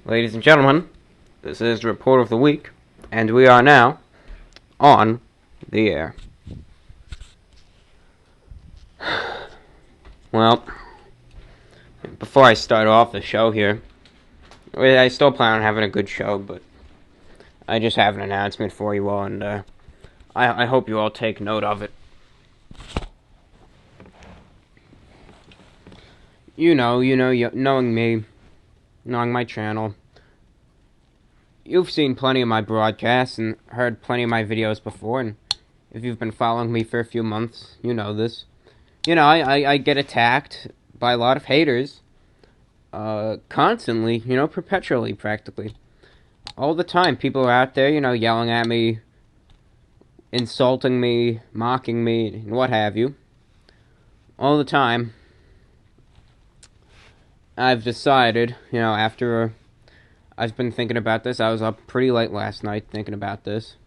Ladies and gentlemen, this is the Report of the Week, and we are now on the air. Well, before I start off the show here, I still plan on having a good show, but I just have an announcement for you all, and I hope you all take note of it. Knowing me, knowing my channel, you've seen plenty of my broadcasts and heard plenty of my videos before, and if you've been following me for a few months, you know this. I get attacked by a lot of haters, constantly, perpetually, practically. All the time, people are out there, yelling at me, insulting me, mocking me, and what have you. All the time. I've decided, after I've been thinking about this. I was up pretty late last night thinking about this.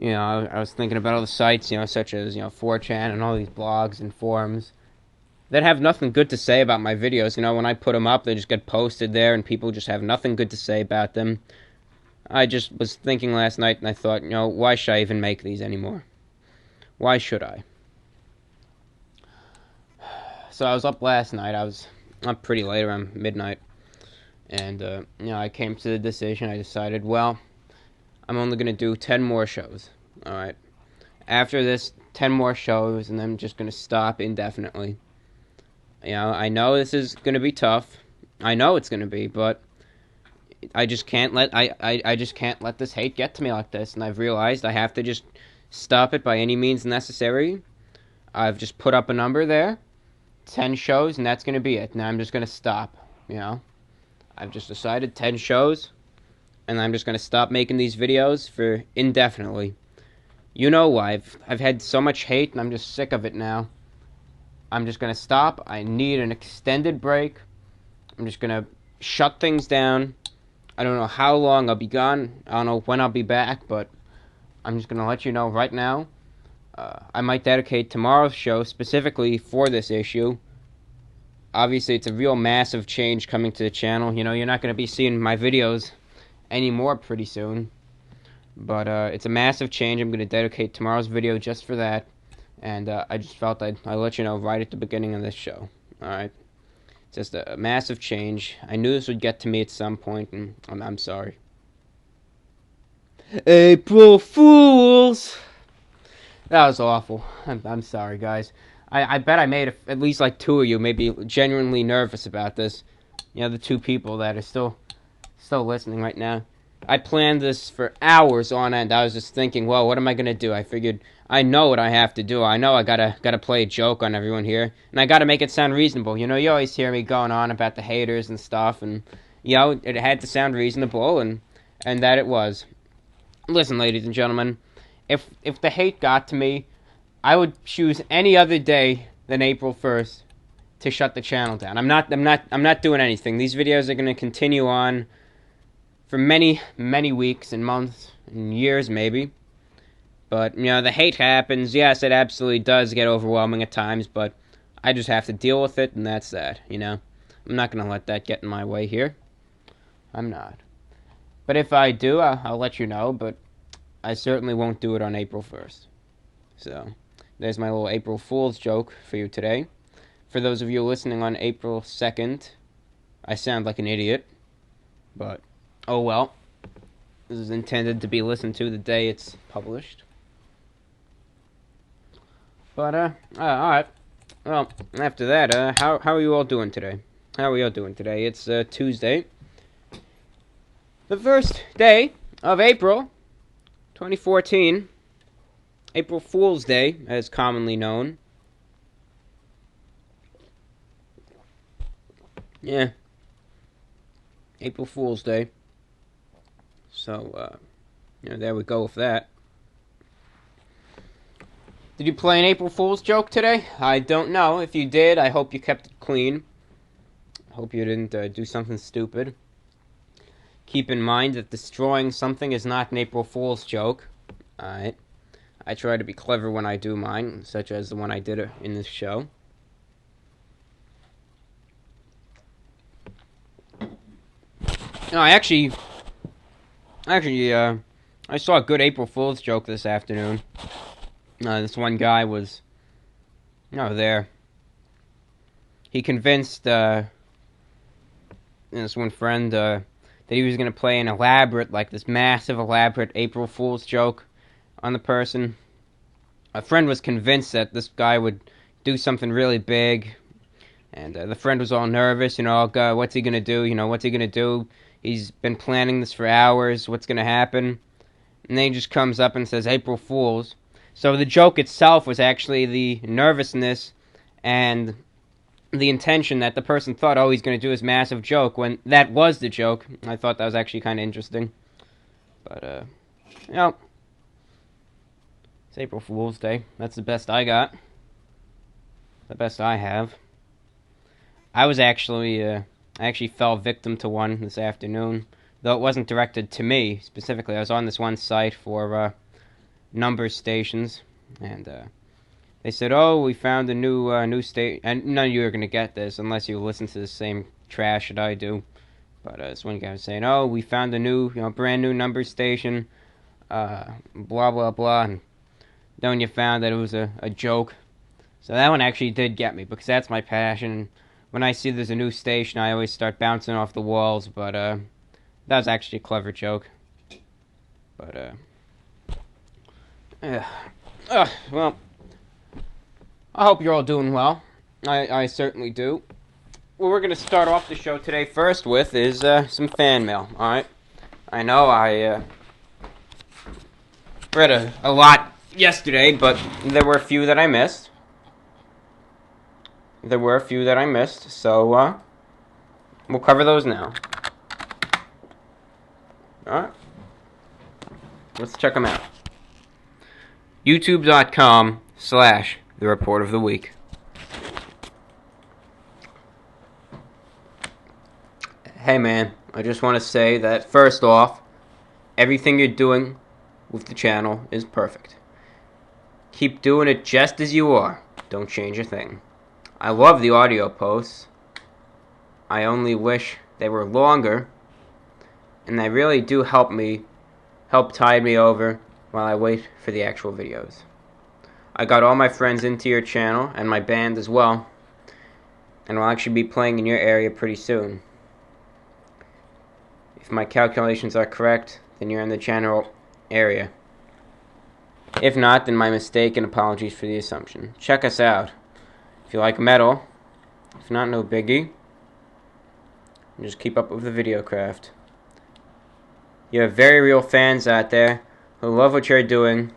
I was thinking about all the sites, such as, 4chan and all these blogs and forums that have nothing good to say about my videos. When I put them up, they just get posted there and people just have nothing good to say about them. I just was thinking last night and I thought, why should I even make these anymore? Why should I? So I was up last night. I was up pretty late, around midnight. And, I came to the decision. I decided, well, I'm only going to do 10 more shows. Alright. After this, 10 more shows, and I'm just going to stop indefinitely. I know this is going to be tough. I know it's going to be, but I just can't let I just can't let this hate get to me like this. And I've realized I have to just stop it by any means necessary. I've just put up a number there. 10 shows, and that's going to be it. Now I'm just going to stop, I've just decided 10 shows, and I'm just going to stop making these videos for indefinitely. You know why. I've had so much hate, and I'm just sick of it now. I'm just going to stop. I need an extended break. I'm just going to shut things down. I don't know how long I'll be gone. I don't know when I'll be back, but I'm just going to let you know right now. I might dedicate tomorrow's show specifically for this issue. Obviously, it's a real massive change coming to the channel. You're not going to be seeing my videos anymore pretty soon. But it's a massive change. I'm going to dedicate tomorrow's video just for that. And I just felt I'd let you know right at the beginning of this show. Alright? Just a massive change. I knew this would get to me at some point, and I'm sorry. April Fools! That was awful. I'm sorry, guys. I bet I made at least like two of you maybe genuinely nervous about this. The two people that are still listening right now. I planned this for hours on end. I was just thinking, well, what am I gonna do? I figured I know what I have to do. I know I gotta play a joke on everyone here, and I gotta make it sound reasonable. You always hear me going on about the haters and stuff, and it had to sound reasonable, and that it was. Listen, ladies and gentlemen. If the hate got to me, I would choose any other day than April 1st to shut the channel down. I'm not doing anything. These videos are going to continue on for many, many weeks and months and years maybe. But, the hate happens. Yes, it absolutely does get overwhelming at times, but I just have to deal with it, and that's that, I'm not going to let that get in my way here. I'm not. But if I do, I'll let you know, but I certainly won't do it on April 1st. So, there's my little April Fool's joke for you today. For those of you listening on April 2nd, I sound like an idiot. But, oh well. This is intended to be listened to the day it's published. But, alright. Well, after that, how are you all doing today? How are you all doing today? It's, Tuesday. The first day of April 2014, April Fool's Day, as commonly known. Yeah, April Fool's Day. So, there we go with that. Did you play an April Fool's joke today? I don't know. If you did, I hope you kept it clean. I hope you didn't do something stupid. Keep in mind that destroying something is not an April Fool's joke. Alright. I try to be clever when I do mine, such as the one I did in this show. No, I saw a good April Fool's joke this afternoon. This one guy was, there. He convinced this one friend that he was going to play an elaborate, like this massive, elaborate April Fool's joke on the person. A friend was convinced that this guy would do something really big, and the friend was all nervous. Oh God, what's he going to do? What's he going to do? He's been planning this for hours. What's going to happen? And then he just comes up and says, April Fools. So the joke itself was actually the nervousness and the intention that the person thought, oh, he's going to do his massive joke, when that was the joke. I thought that was actually kind of interesting. But, it's April Fool's Day. That's the best I got. The best I have. I actually fell victim to one this afternoon, though it wasn't directed to me specifically. I was on this one site for number stations, and they said, "Oh, we found a new state." And none of you are gonna get this unless you listen to the same trash that I do. But this one guy was saying, "Oh, we found a new, brand new number station." Blah blah blah. And then you found that it was a joke. So that one actually did get me, because that's my passion. When I see there's a new station, I always start bouncing off the walls. But that was actually a clever joke. But well, I hope you're all doing well. I certainly do. What we're going to start off the show today first with is some fan mail, alright? I know I read a lot yesterday, but there were a few that I missed. So we'll cover those now. Alright? Let's check them out. YouTube.com/The Report of the Week. Hey man, I just want to say that first off, everything you're doing with the channel is perfect. Keep doing it just as you are. Don't change a thing. I love the audio posts. I only wish they were longer, and they really do help tide me over while I wait for the actual videos. I got all my friends into your channel, and my band as well, and will actually be playing in your area pretty soon. If my calculations are correct, then you're in the general area. If not, then my mistake, and apologies for the assumption. Check us out. If you like metal, if not, no biggie. Just keep up with the video craft. You have very real fans out there who love what you're doing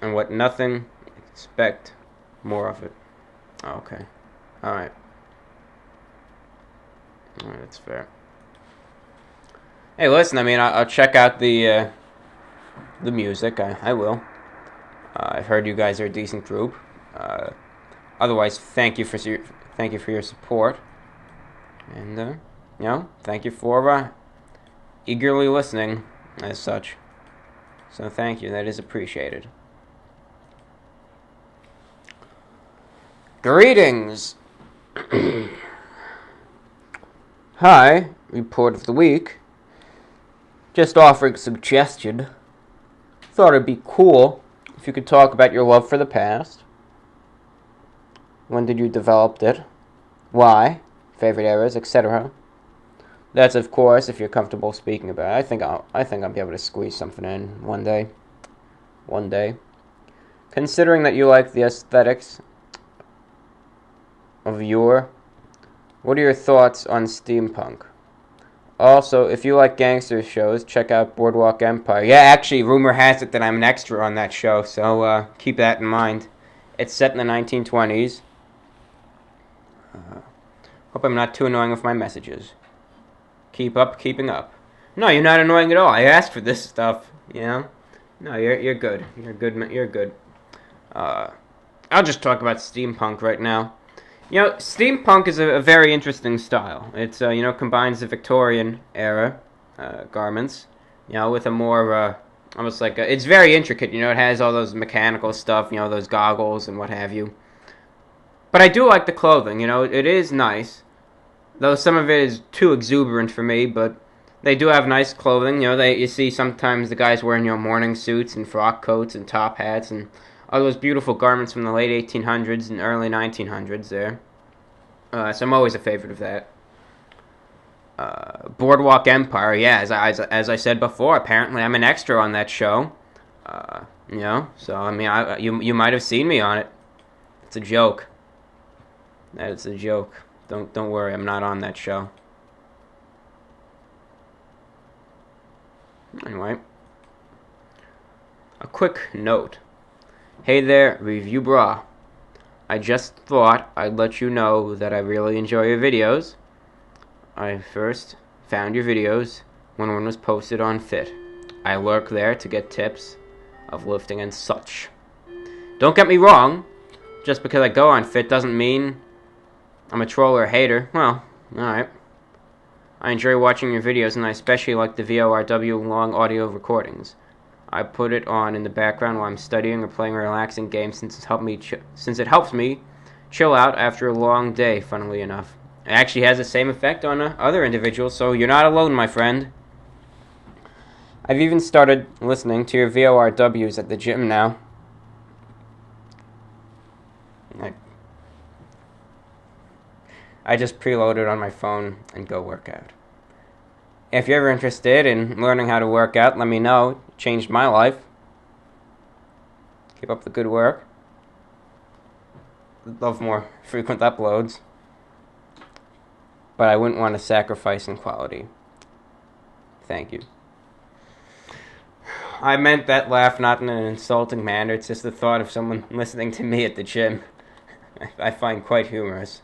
and what nothing expect more of it. Okay. Alright. Alright, that's fair. Hey, listen, I'll check out the music. I will. I've heard you guys are a decent group. Otherwise, thank you for your support, and thank you for eagerly listening as such. So thank you. That is appreciated. Greetings. Hi, Report of the Week. Just offering a suggestion. Thought it'd be cool if you could talk about your love for the past. When did you develop it? Why? Favorite eras, etc. That's, of course, if you're comfortable speaking about it. I think I'll be able to squeeze something in one day. One day. Considering that you like the aesthetics of what are your thoughts on steampunk? Also, if you like gangster shows, check out Boardwalk Empire. Yeah, actually, rumor has it that I'm an extra on that show, so keep that in mind. It's set in the 1920s. Hope I'm not too annoying with my messages. Keep up, keeping up. No, you're not annoying at all. I asked for this stuff, No, you're good. You're good. I'll just talk about steampunk right now. Steampunk is a very interesting style. It's, combines the Victorian era garments, with a more, almost like it's very intricate, it has all those mechanical stuff, those goggles and what have you. But I do like the clothing, it is nice. Though some of it is too exuberant for me, but they do have nice clothing. You know, you see sometimes the guys wearing morning suits and frock coats and top hats and all those beautiful garments from the late 1800s and early 1900s there. So I'm always a favorite of that. Boardwalk Empire, yeah, as I said before, apparently I'm an extra on that show. So I mean, you might have seen me on it. It's a joke. That is a joke. Don't worry, I'm not on that show. Anyway, a quick note. Hey there, Review Bra. I just thought I'd let you know that I really enjoy your videos. I first found your videos when one was posted on Fit. I lurk there to get tips of lifting and such. Don't get me wrong, just because I go on Fit doesn't mean I'm a troll or a hater. Well, alright. I enjoy watching your videos, and I especially like the VORW long audio recordings. I put it on in the background while I'm studying or playing a relaxing game since it helps me chill out after a long day, funnily enough. It actually has the same effect on other individuals, so you're not alone, my friend. I've even started listening to your VORWs at the gym now. I just preload it on my phone and go work out. If you're ever interested in learning how to work out, let me know. It changed my life. Keep up the good work. Love more frequent uploads. But I wouldn't want to sacrifice in quality. Thank you. I meant that laugh not in an insulting manner. It's just the thought of someone listening to me at the gym. I find quite humorous.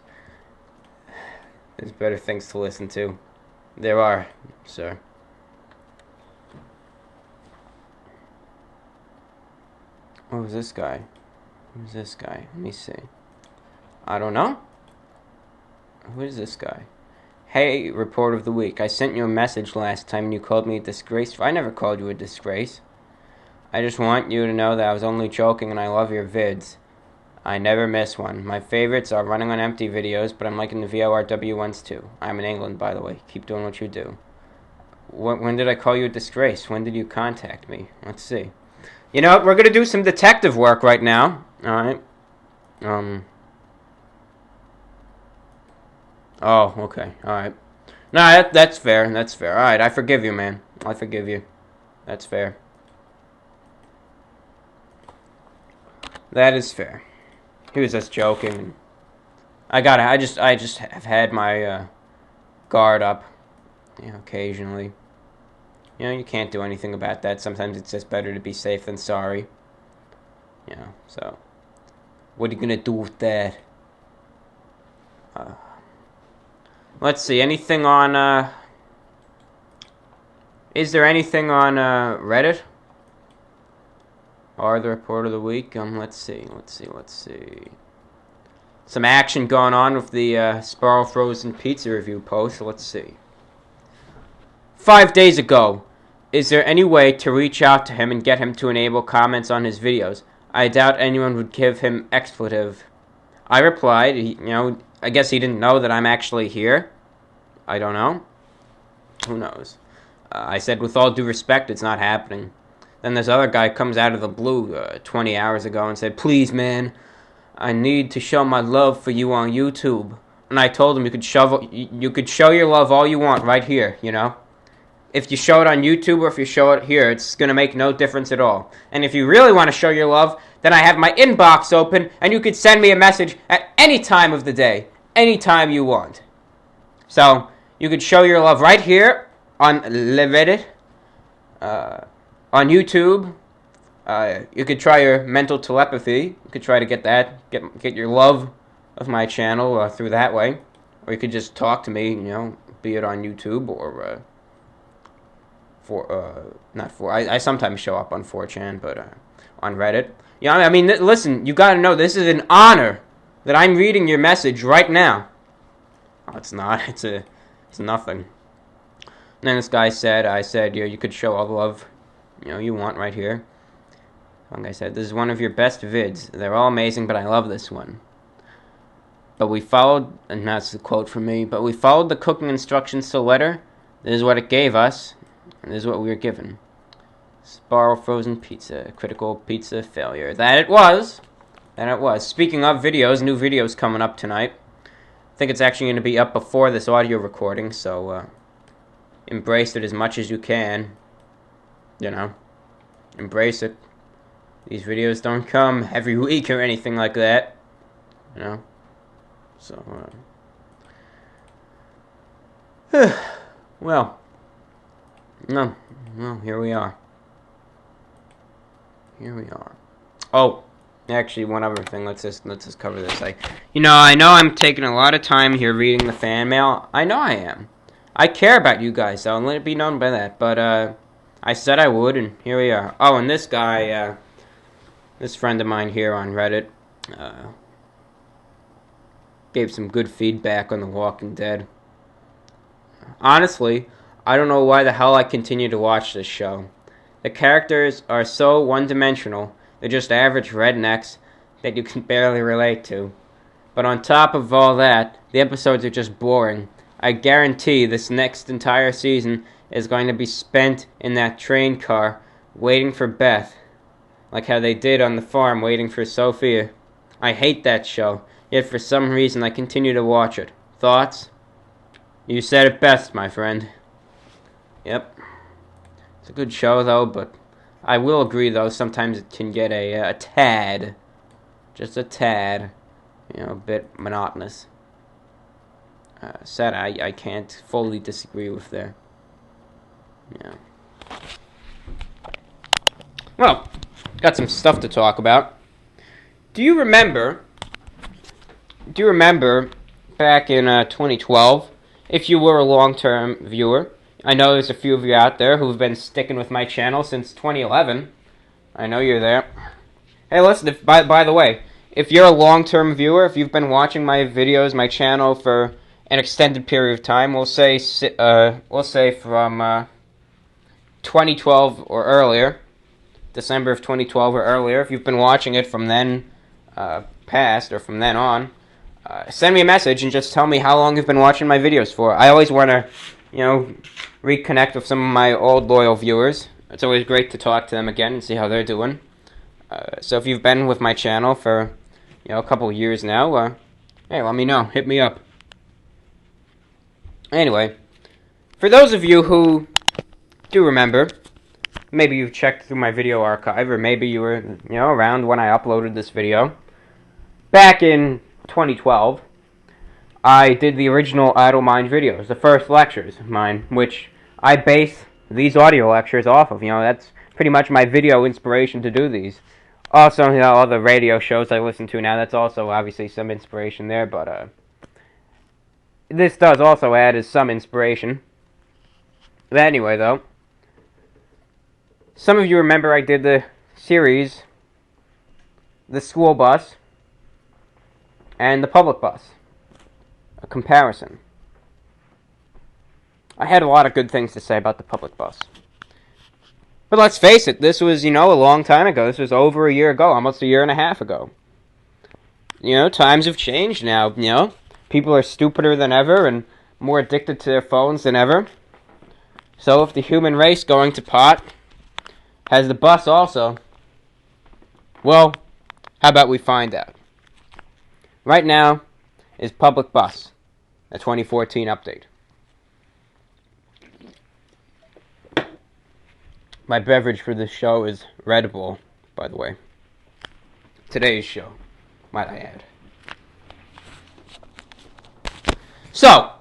There's better things to listen to. There are, sir. What was this guy? Who's this guy? Let me see. I don't know. Who is this guy? Hey, Report of the Week. I sent you a message last time and you called me a disgrace. I never called you a disgrace. I just want you to know that I was only joking and I love your vids. I never miss one. My favorites are Running on Empty videos, but I'm liking the VORW ones too. I'm in England, by the way. Keep doing what you do. When did I call you a disgrace? When did you contact me? Let's see. You know what? We're going to do some detective work right now. Alright. Oh, okay. Alright. No, that's fair. That's fair. Alright, I forgive you, man. I forgive you. That's fair. That is fair. He was just joking. I just have had my guard up, occasionally. You can't do anything about that. Sometimes it's just better to be safe than sorry. So what are you gonna do with that? Let's see. Anything on? Is there anything on Reddit? Or the Report of the Week? Let's see. Some action going on with the Sparrow Frozen Pizza review post. Let's see. 5 days ago, is there any way to reach out to him and get him to enable comments on his videos? I doubt anyone would give him expletive. I replied, I guess he didn't know that I'm actually here. I don't know. Who knows? I said, with all due respect, it's not happening. Then this other guy comes out of the blue 20 hours ago and said, please, man, I need to show my love for you on YouTube. And I told him you could show your love all you want right here, If you show it on YouTube or if you show it here, it's going to make no difference at all. And if you really want to show your love, then I have my inbox open and you could send me a message at any time of the day, anytime you want. So you could show your love right here on Reddit. On YouTube, you could try your mental telepathy. You could try to get that, get your love of my channel through that way. Or you could just talk to me, be it on YouTube or I sometimes show up on 4chan, but on Reddit. Listen, you gotta know, this is an honor that I'm reading your message right now. Oh, it's not. It's nothing. And then this guy said, you could show all the love you want right here. One guy said, this is one of your best vids. They're all amazing, but I love this one. but we followed, and that's the quote from me, but we followed the cooking instructions to the letter. This is what it gave us, and this is what we were given. Sparrow frozen pizza, critical pizza failure. That it was. Speaking of videos, new videos coming up tonight. I think it's actually going to be up before this audio recording, so embrace it as much as you can. You know, embrace it. These videos don't come every week or anything like that. You know, so well, here we are. Oh, actually, one other thing. Let's just cover this. I know I'm taking a lot of time here reading the fan mail. I know I am. I care about you guys, though, and let it be known by that. But I said I would, and here we are. Oh, and this guy, this friend of mine here on Reddit, gave some good feedback on The Walking Dead. Honestly, I don't know why the hell I continue to watch this show. The characters are so one-dimensional. They're just average rednecks that you can barely relate to. But on top of all that, the episodes are just boring. I guarantee this next entire season is going to be spent in that train car waiting for Beth. Like how they did on the farm waiting for Sophia. I hate that show, yet for some reason I continue to watch it. Thoughts? You said it best, my friend. Yep. It's a good show, though, but I will agree, though, sometimes it can get a tad, just a tad, a bit monotonous. Sad I can't fully disagree with there. Yeah. Well, got some stuff to talk about. Do you remember back in 2012, if you were a long-term viewer? I know there's a few of you out there who've been sticking with my channel since 2011. I know you're there. Hey, listen, by the way, if you're a long-term viewer, if you've been watching my videos, my channel for an extended period of time, we'll say from 2012 or earlier, December of 2012 or earlier, if you've been watching it from then past or from then on, send me a message and just tell me how long you've been watching my videos for. I always want to, reconnect with some of my old loyal viewers. It's always great to talk to them again and see how they're doing. So if you've been with my channel for, a couple of years now, hey, let me know. Hit me up. Anyway, for those of you who do remember, maybe you've checked through my video archive, or maybe you were, around when I uploaded this video. Back in 2012, I did the original Idle Mind videos, the first lectures of mine, which I base these audio lectures off of. That's pretty much my video inspiration to do these. Also, all the radio shows I listen to now, that's also obviously some inspiration there, but this does also add as some inspiration. But anyway, though, some of you remember I did the series, the school bus, and the public bus. A comparison. I had a lot of good things to say about the public bus. But let's face it, this was, a long time ago. This was over a year ago, almost a year and a half ago. Times have changed now, People are stupider than ever and more addicted to their phones than ever. So if the human race going to pot has the bus also, well, how about we find out? Right now is Public Bus, a 2014 update. My beverage for this show is Red Bull, by the way. Today's show, might I add. So,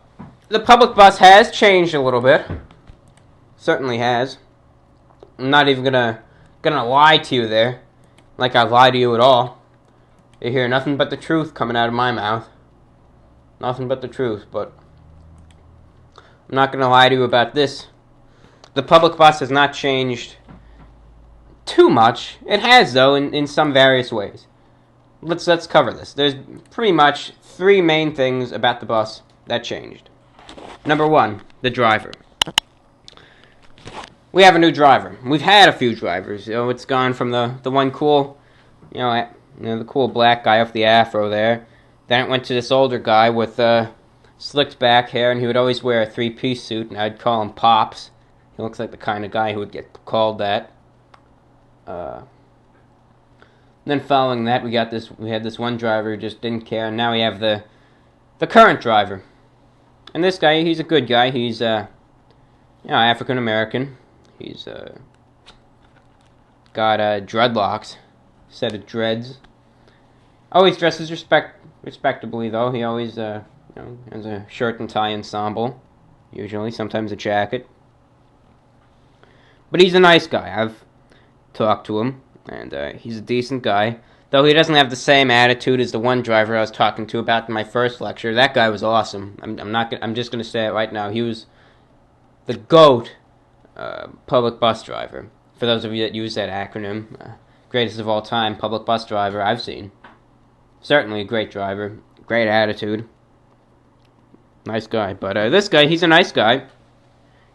the public bus has changed a little bit. Certainly has. I'm not even gonna lie to you there, like I lie to you at all. You hear nothing but the truth coming out of my mouth. Nothing but the truth, but I'm not gonna lie to you about this. The public bus has not changed too much. It has, though, in some various ways. Let's cover this. There's pretty much three main things about the bus that changed. Number one, the driver. We have a new driver. We've had a few drivers. It's gone from the one cool, the cool black guy with the afro there. Then it went to this older guy with slicked back hair, and he would always wear a three-piece suit, and I'd call him Pops. He looks like the kind of guy who would get called that. Then following that, we had this one driver who just didn't care, and now we have the current driver. And this guy, he's a good guy. He's African American. He's got dreadlocks, set of dreads. Always dresses respectably though. He always has a shirt and tie ensemble, usually, sometimes a jacket. But he's a nice guy. I've talked to him, and he's a decent guy. Though he doesn't have the same attitude as the one driver I was talking to about in my first lecture. That guy was awesome. I'm just gonna say it right now. He was the GOAT public bus driver. For those of you that use that acronym, greatest of all time public bus driver I've seen. Certainly a great driver, great attitude, nice guy. But this guy, he's a nice guy,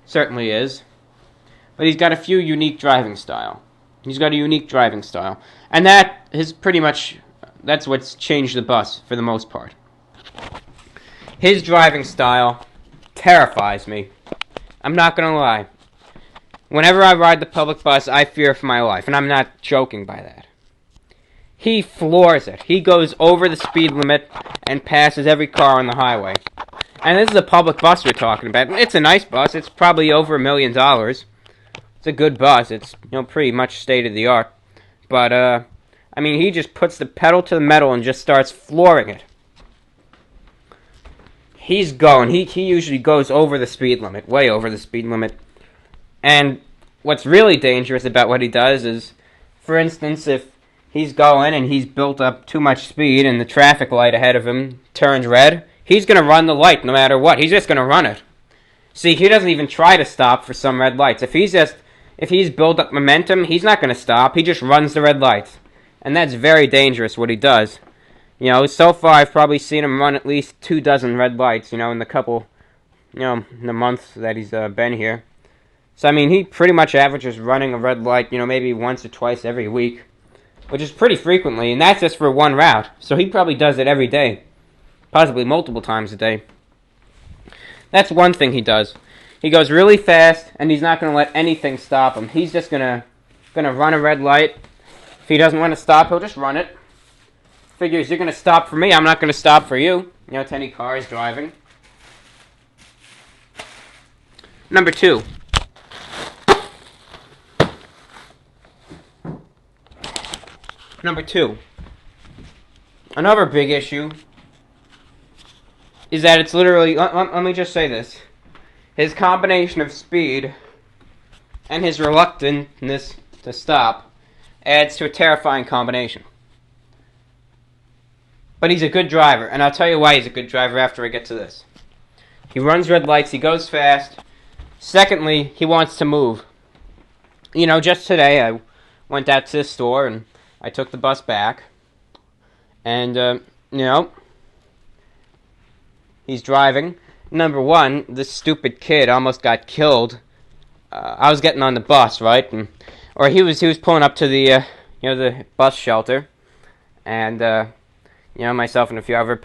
certainly is. But he's got a few unique driving style. He's got a unique driving style, and that is pretty much that's what's changed the bus for the most part. His driving style terrifies me. I'm not gonna lie. Whenever I ride the public bus, I fear for my life, and I'm not joking by that. He floors it. He goes over the speed limit and passes every car on the highway. And this is a public bus we're talking about. It's a nice bus. It's probably over $1 million. It's a good bus. It's pretty much state of the art. But he just puts the pedal to the metal and just starts flooring it. He's going. He usually goes over the speed limit, way over the speed limit. And what's really dangerous about what he does is, for instance, if he's going and he's built up too much speed and the traffic light ahead of him turns red, he's going to run the light no matter what. He's just going to run it. See, he doesn't even try to stop for some red lights. If he's built up momentum, he's not going to stop. He just runs the red lights. And that's very dangerous what he does. So far I've probably seen him run at least 24 red lights, in the months that he's been here. So, he pretty much averages running a red light, maybe once or twice every week, which is pretty frequently, and that's just for one route. So he probably does it every day, possibly multiple times a day. That's one thing he does. He goes really fast, and he's not going to let anything stop him. He's just gonna run a red light. If he doesn't want to stop, he'll just run it. Figures, you're going to stop for me, I'm not going to stop for you. To any cars driving. Number 2. Number 2. Another big issue is that it's literally, let me just say this. His combination of speed and his reluctantness to stop adds to a terrifying combination. But he's a good driver, and I'll tell you why he's a good driver after I get to this. He runs red lights, he goes fast. Secondly, he wants to move. Just today I went out to the store and I took the bus back. And, he's driving. Number 1, this stupid kid almost got killed. I was getting on the bus, right? Or he was pulling up to the bus shelter. And, myself and a few other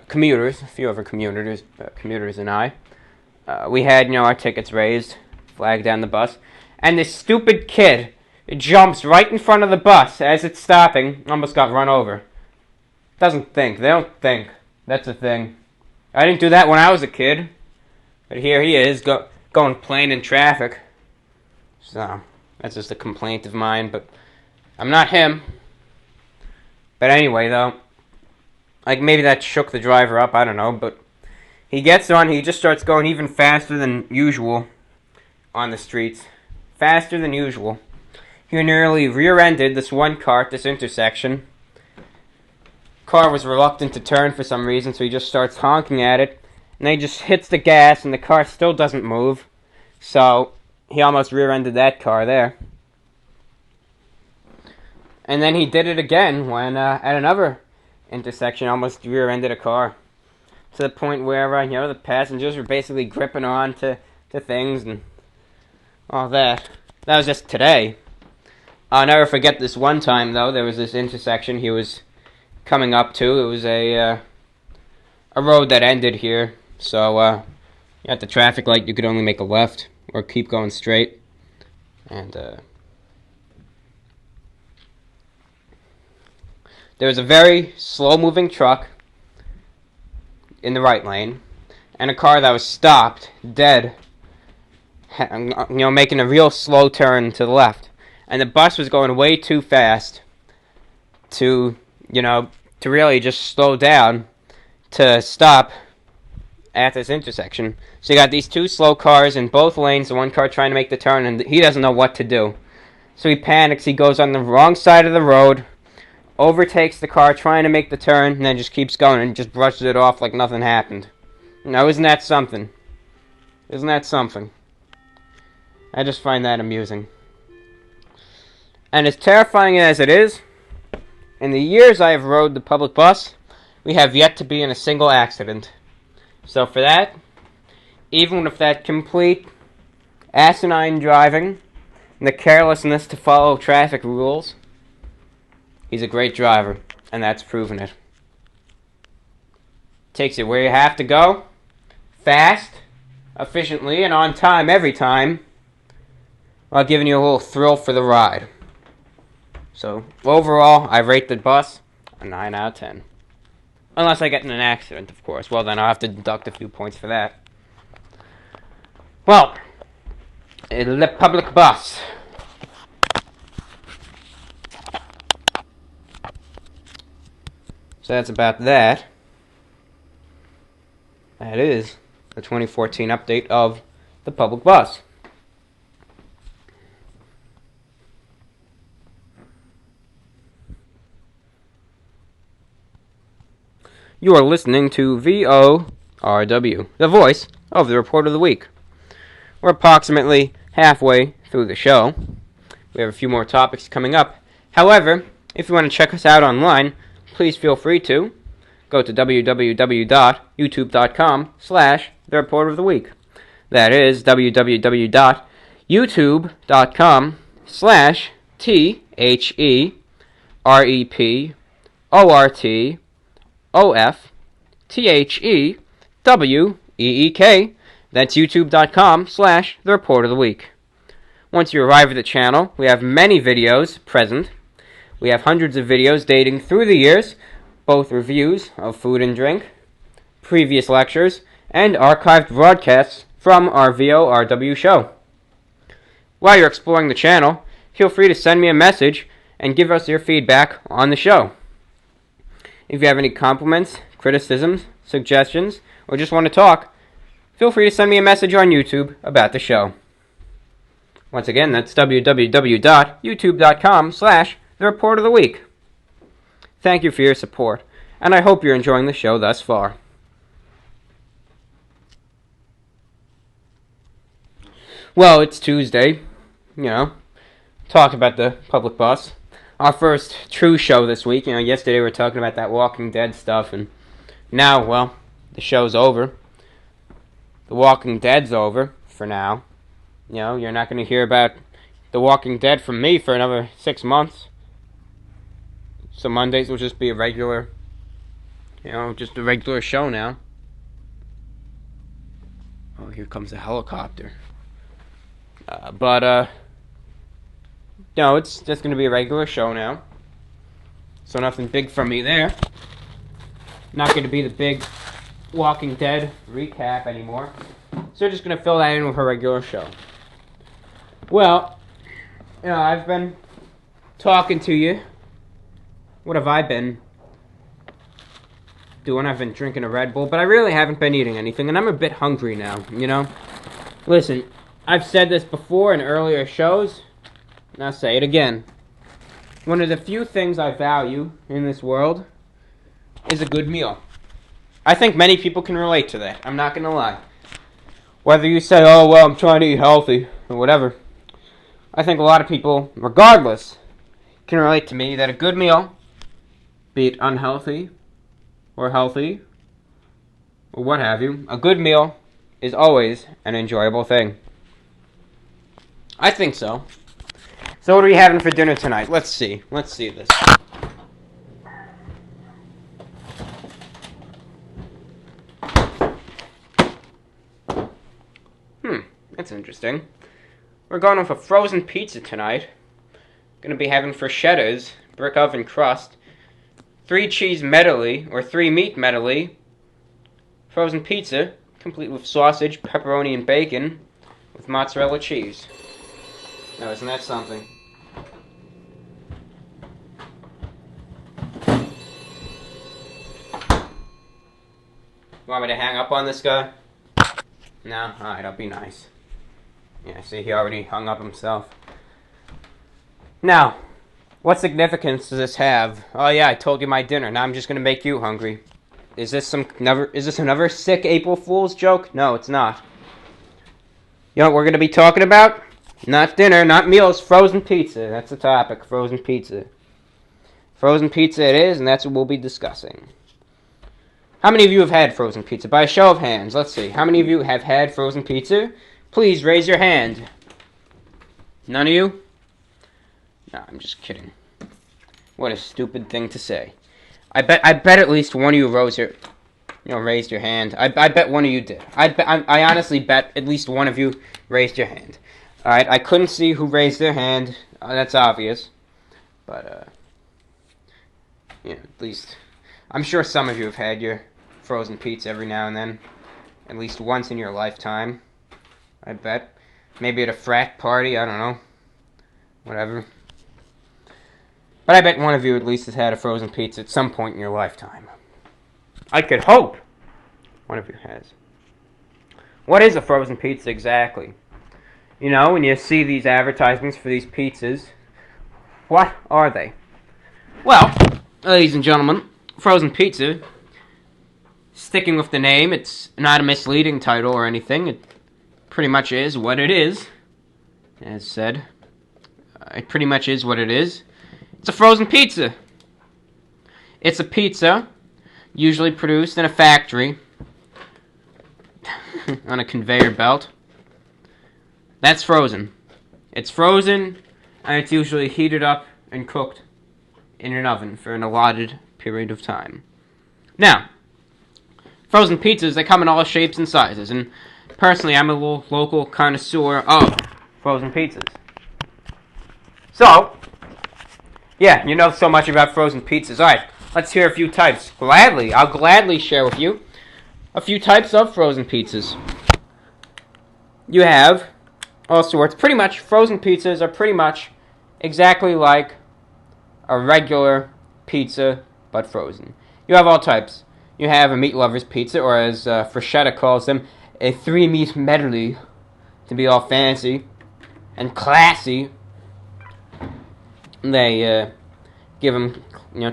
commuters, commuters and I, we had, our tickets raised, flagged down the bus, and this stupid kid jumps right in front of the bus as it's stopping, almost got run over. Doesn't think. They don't think. That's the thing. I didn't do that when I was a kid, but here he is, going plain in traffic. So, that's just a complaint of mine, but I'm not him. But anyway, though, maybe that shook the driver up, I don't know, but he gets on, he just starts going even faster than usual on the streets. Faster than usual. He nearly rear-ended this one car at this intersection. Car was reluctant to turn for some reason, so he just starts honking at it, and then he just hits the gas, and the car still doesn't move. So, he almost rear-ended that car there. And then he did it again when, at another intersection, almost rear-ended a car. To the point where, the passengers were basically gripping on to things and all that. That was just today. I'll never forget this one time, though. There was this intersection. He was coming up to. It was a road that ended here, so at the traffic light you could only make a left or keep going straight. And there was a very slow-moving truck in the right lane, and a car that was stopped, dead, making a real slow turn to the left. And the bus was going way too fast to really just slow down to stop at this intersection. So you got these two slow cars in both lanes, the one car trying to make the turn, and he doesn't know what to do. So he panics, he goes on the wrong side of the road, overtakes the car trying to make the turn, and then just keeps going and just brushes it off like nothing happened. Now, isn't that something? Isn't that something? I just find that amusing. And as terrifying as it is, in the years I have rode the public bus, we have yet to be in a single accident. So for that, even with that complete asinine driving and the carelessness to follow traffic rules, he's a great driver, and that's proven it. Takes you where you have to go, fast, efficiently, and on time every time, while giving you a little thrill for the ride. So, overall, I rate the bus a 9 out of 10. Unless I get in an accident, of course. Well, then I'll have to deduct a few points for that. Well, the public bus. So that's about that. That is the 2014 update of the public bus. You are listening to VORW, the voice of the Report of the Week. We're approximately halfway through the show. We have a few more topics coming up. However, if you want to check us out online, please feel free to go to www.youtube.com/The Report of the Week. That is www.youtube.com/THEREPORTTHEWEEK. That's youtube.com/The Report of the Week. Once you arrive at the channel, we have many videos present. We have hundreds of videos dating through the years, both reviews of food and drink, previous lectures, and archived broadcasts from our VORW show. While you're exploring the channel, feel free to send me a message and give us your feedback on the show. If you have any compliments, criticisms, suggestions, or just want to talk, feel free to send me a message on YouTube about the show. Once again, that's www.youtube.com/The Report of the Week. Thank you for your support, and I hope you're enjoying the show thus far. Well, it's Tuesday, talk about the public bus. Our first true show this week. Yesterday we were talking about that Walking Dead stuff, and now, well, the show's over. The Walking Dead's over for now. You're not going to hear about The Walking Dead from me for another 6 months. So Mondays will just be a regular, just a regular show now. Oh, here comes a helicopter. No, it's just going to be a regular show now. So nothing big from me there. Not going to be the big Walking Dead recap anymore. So we're just going to fill that in with a regular show. Well, I've been talking to you. What have I been doing? I've been drinking a Red Bull, but I really haven't been eating anything, and I'm a bit hungry now, Listen, I've said this before in earlier shows, and I'll say it again. One of the few things I value in this world is a good meal. I think many people can relate to that. I'm not going to lie. Whether you say, oh, well, I'm trying to eat healthy, or whatever, I think a lot of people, regardless, can relate to me that a good meal, be it unhealthy, or healthy, or what have you, a good meal is always an enjoyable thing. I think so. So what are we having for dinner tonight? Let's see this. That's interesting. We're going with a frozen pizza tonight. Gonna be having frishettas, brick oven crust, 3 cheese medley, or 3 meat medley, frozen pizza, complete with sausage, pepperoni, and bacon, with mozzarella cheese. Now, isn't that something? You want me to hang up on this guy? No? Alright, I'll be nice. Yeah, see, he already hung up himself. Now, what significance does this have? Oh yeah, I told you my dinner. Now I'm just gonna make you hungry. Is this another sick April Fool's joke? No, it's not. You know what we're gonna be talking about? Not dinner, not meals, frozen pizza. That's the topic, frozen pizza. Frozen pizza it is, and that's what we'll be discussing. How many of you have had frozen pizza? By a show of hands, let's see. How many of you have had frozen pizza? Please raise your hand. None of you? No, I'm just kidding. What a stupid thing to say. I bet at least one of you raised your hand. I bet one of you did. I honestly bet at least one of you raised your hand. All right, I couldn't see who raised their hand. That's obvious. But at least I'm sure some of you have had your frozen pizza every now and then, at least once in your lifetime. I bet. Maybe at a frat party, I don't know. Whatever. But I bet one of you at least has had a frozen pizza at some point in your lifetime. I could hope one of you has. What is a frozen pizza exactly? You know, when you see these advertisements for these pizzas, what are they? Well, ladies and gentlemen, frozen pizza, sticking with the name, it's not a misleading title or anything. It pretty much is what it is. As said, it pretty much is what it is. It's a frozen pizza. It's a pizza, usually produced in a factory, on a conveyor belt. That's frozen. It's frozen, and it's usually heated up and cooked in an oven for an allotted period of time. Now, frozen pizzas, they come in all shapes and sizes, and personally, I'm a little local connoisseur of frozen pizzas. So, yeah, you know so much about frozen pizzas. Alright, let's hear a few types. I'll gladly share with you a few types of frozen pizzas. You have all sorts. Pretty much, frozen pizzas are pretty much exactly like a regular pizza, but frozen. You have all types. You have a meat lover's pizza, or as Freshetta calls them, a 3-meat medley, to be all fancy and classy. They give them,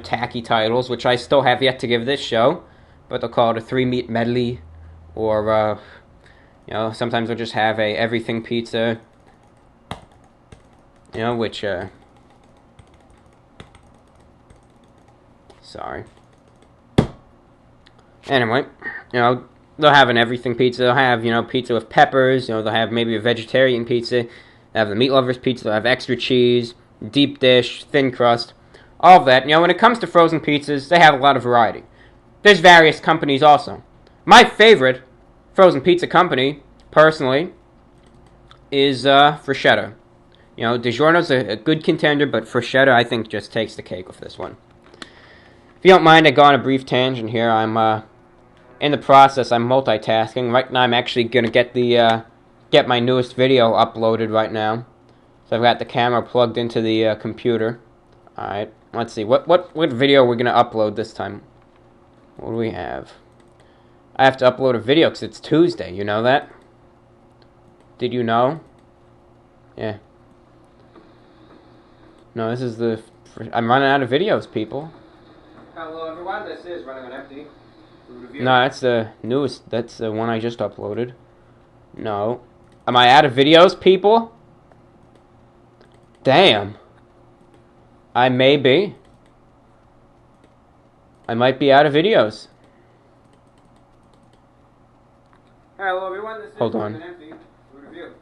tacky titles, which I still have yet to give this show, but they'll call it a 3-meat medley, or sometimes they'll just have a everything pizza, which sorry. Anyway, they'll have an everything pizza. They'll have, pizza with peppers. They'll have maybe a vegetarian pizza. They have the meat lover's pizza. They'll have extra cheese, deep dish, thin crust, all of that. When it comes to frozen pizzas, they have a lot of variety. There's various companies also. My favorite frozen pizza company, personally, is Freshetta. DiGiorno's a good contender, but Freshetta, I think, just takes the cake with this one. If you don't mind, I go on a brief tangent here. I'm in the process. I'm multitasking. Right now, I'm actually gonna get my newest video uploaded right now. So I've got the camera plugged into the computer. All right. Let's see. What video we're gonna upload this time? What do we have? I have to upload a video because it's Tuesday. You know that? Did you know? Yeah. No, this is I'm running out of videos, people. Hello, everyone. This is Running on Empty. No, that's the newest. That's the one I just uploaded. No. Am I out of videos, people? Damn. I may be. I might be out of videos. Hello, everyone. This is Running on Empty. Review.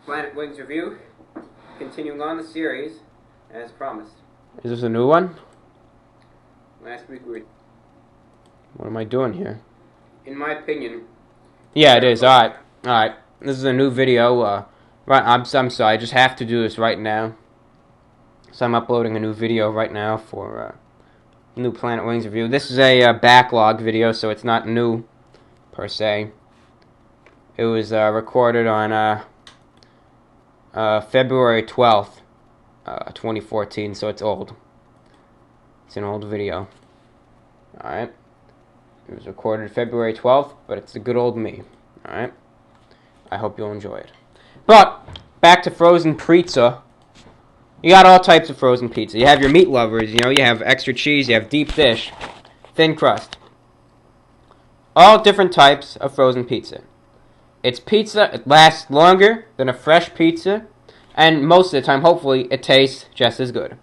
Planet Wings Review. Continuing on the series, as promised. Is this a new one? Last week we were... What am I doing here? In my opinion... Yeah, it is. Alright. This is a new video. I'm sorry, I just have to do this right now. So I'm uploading a new video right now for new Planet Wings review. This is a backlog video, so it's not new per se. It was recorded on February 12th, 2014, so it's old. It's an old video. Alright. It was recorded February 12th, but it's the good old me. Alright. I hope you'll enjoy it. But, back to frozen pizza. You got all types of frozen pizza. You have your meat lovers, you have extra cheese, you have deep dish, thin crust. All different types of frozen pizza. It's pizza, it lasts longer than a fresh pizza, and most of the time, hopefully, it tastes just as good.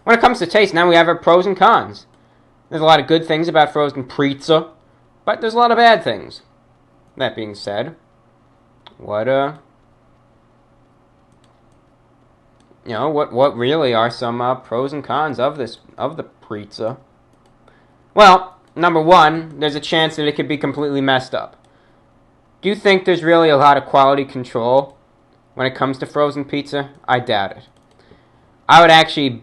When it comes to taste, now we have our pros and cons. There's a lot of good things about frozen pizza, but there's a lot of bad things. That being said, what really are some pros and cons of the pizza? Well, number one, there's a chance that it could be completely messed up. Do you think there's really a lot of quality control when it comes to frozen pizza? I doubt it. I would actually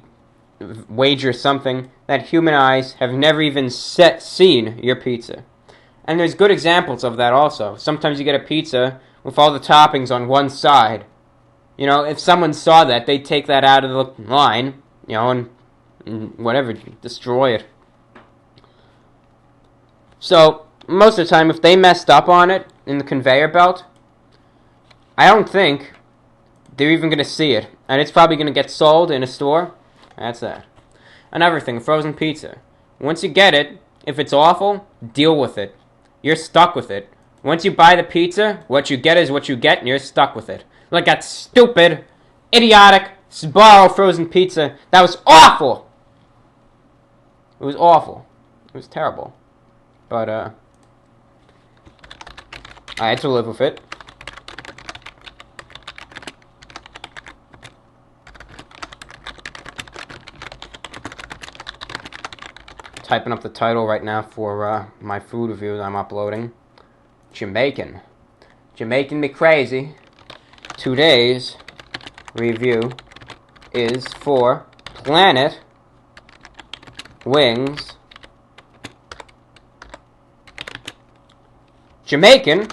wager something that human eyes have never even seen your pizza. And there's good examples of that also. Sometimes you get a pizza with all the toppings on one side. If someone saw that, they'd take that out of the line, and whatever, destroy it. So, most of the time, if they messed up on it in the conveyor belt, I don't think they're even going to see it. And it's probably going to get sold in a store. That's that. Another thing, frozen pizza. Once you get it, if it's awful, deal with it. You're stuck with it. Once you buy the pizza, what you get is what you get, and you're stuck with it. Like that stupid, idiotic, Sbarro frozen pizza. That was awful! It was awful. It was terrible. But, I had to live with it. Typing up the title right now for my food reviews I'm uploading. Jamaican. Jamaican me crazy. Today's review is for Planet Wings Jamaican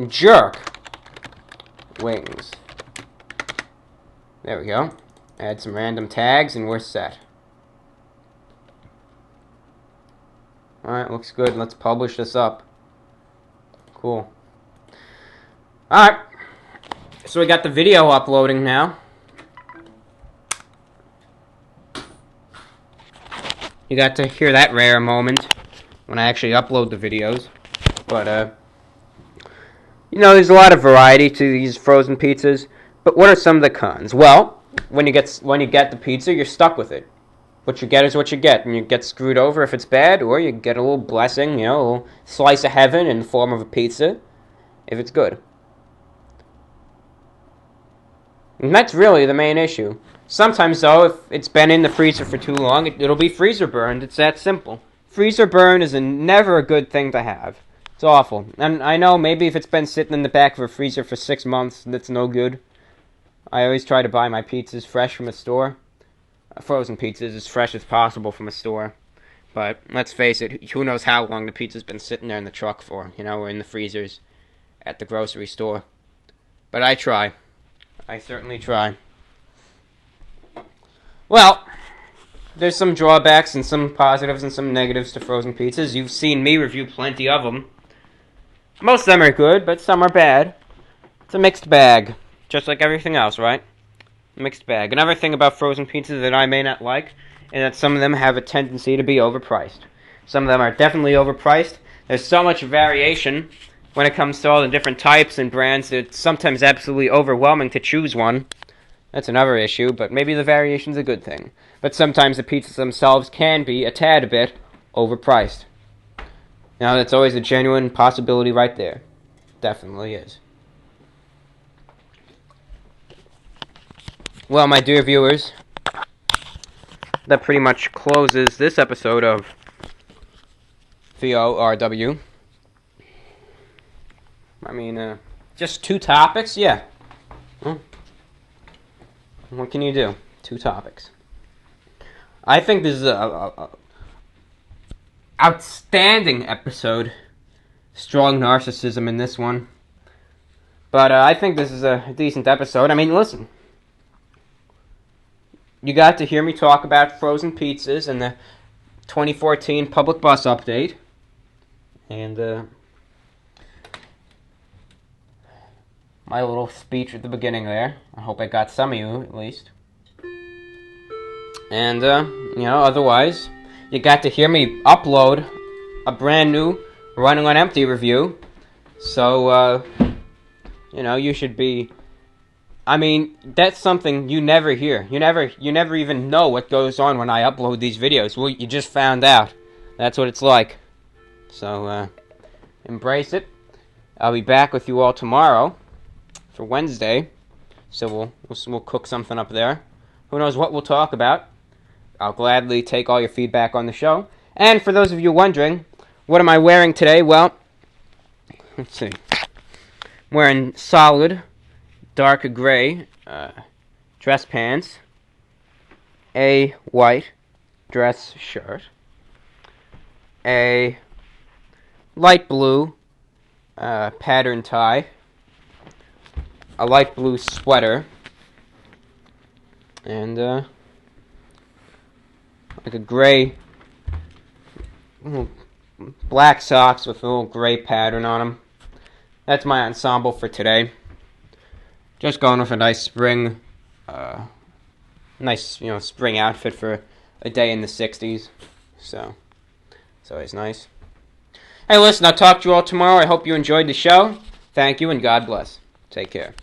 Jerk Wings. There we go. Add some random tags and we're set. Alright, looks good. Let's publish this up. Cool. Alright. So we got the video uploading now. You got to hear that rare moment when I actually upload the videos. But, there's a lot of variety to these frozen pizzas. But what are some of the cons? Well, when you get the pizza, you're stuck with it. What you get is what you get, and you get screwed over if it's bad, or you get a little blessing, a little slice of heaven in the form of a pizza, if it's good. And that's really the main issue. Sometimes, though, if it's been in the freezer for too long, it'll be freezer burned. It's that simple. Freezer burn is never a good thing to have. It's awful. And I know maybe if it's been sitting in the back of a freezer for 6 months, that's no good. I always try to buy my pizzas fresh from a store. Frozen pizzas as fresh as possible from a store. But let's face it, who knows how long the pizza's been sitting there in the truck for, or in the freezers at the grocery store. But I try. I certainly try. Well, there's some drawbacks and some positives and some negatives to frozen pizzas. You've seen me review plenty of them. Most of them are good, but some are bad. It's a mixed bag. Just like everything else, right? Mixed bag. Another thing about frozen pizzas that I may not like is that some of them have a tendency to be overpriced. Some of them are definitely overpriced. There's so much variation when it comes to all the different types and brands that it's sometimes absolutely overwhelming to choose one. That's another issue, but maybe the variation's a good thing. But sometimes the pizzas themselves can be a tad bit overpriced. Now, that's always a genuine possibility right there. Definitely is. Well, my dear viewers, that pretty much closes this episode of VORW. I mean, just 2 topics? Yeah. Well, what can you do? 2 topics. I think this is a outstanding episode. Strong narcissism in this one. But I think this is a decent episode. I mean, listen. You got to hear me talk about frozen pizzas and the 2014 public bus update. And my little speech at the beginning there. I hope I got some of you, at least. And, otherwise, you got to hear me upload a brand new Running on Empty review. So, you should be... I mean, that's something you never hear. You never even know what goes on when I upload these videos. Well, you just found out. That's what it's like. So, embrace it. I'll be back with you all tomorrow for Wednesday. So we'll cook something up there. Who knows what we'll talk about. I'll gladly take all your feedback on the show. And for those of you wondering, what am I wearing today? Well, let's see. I'm wearing solid, dark gray dress pants, a white dress shirt, a light blue pattern tie, a light blue sweater, and like a gray, black socks with a little gray pattern on them. That's my ensemble for today. Just going with a nice spring, spring outfit for a day in the 60s. So, it's always nice. Hey, listen, I'll talk to you all tomorrow. I hope you enjoyed the show. Thank you, and God bless. Take care.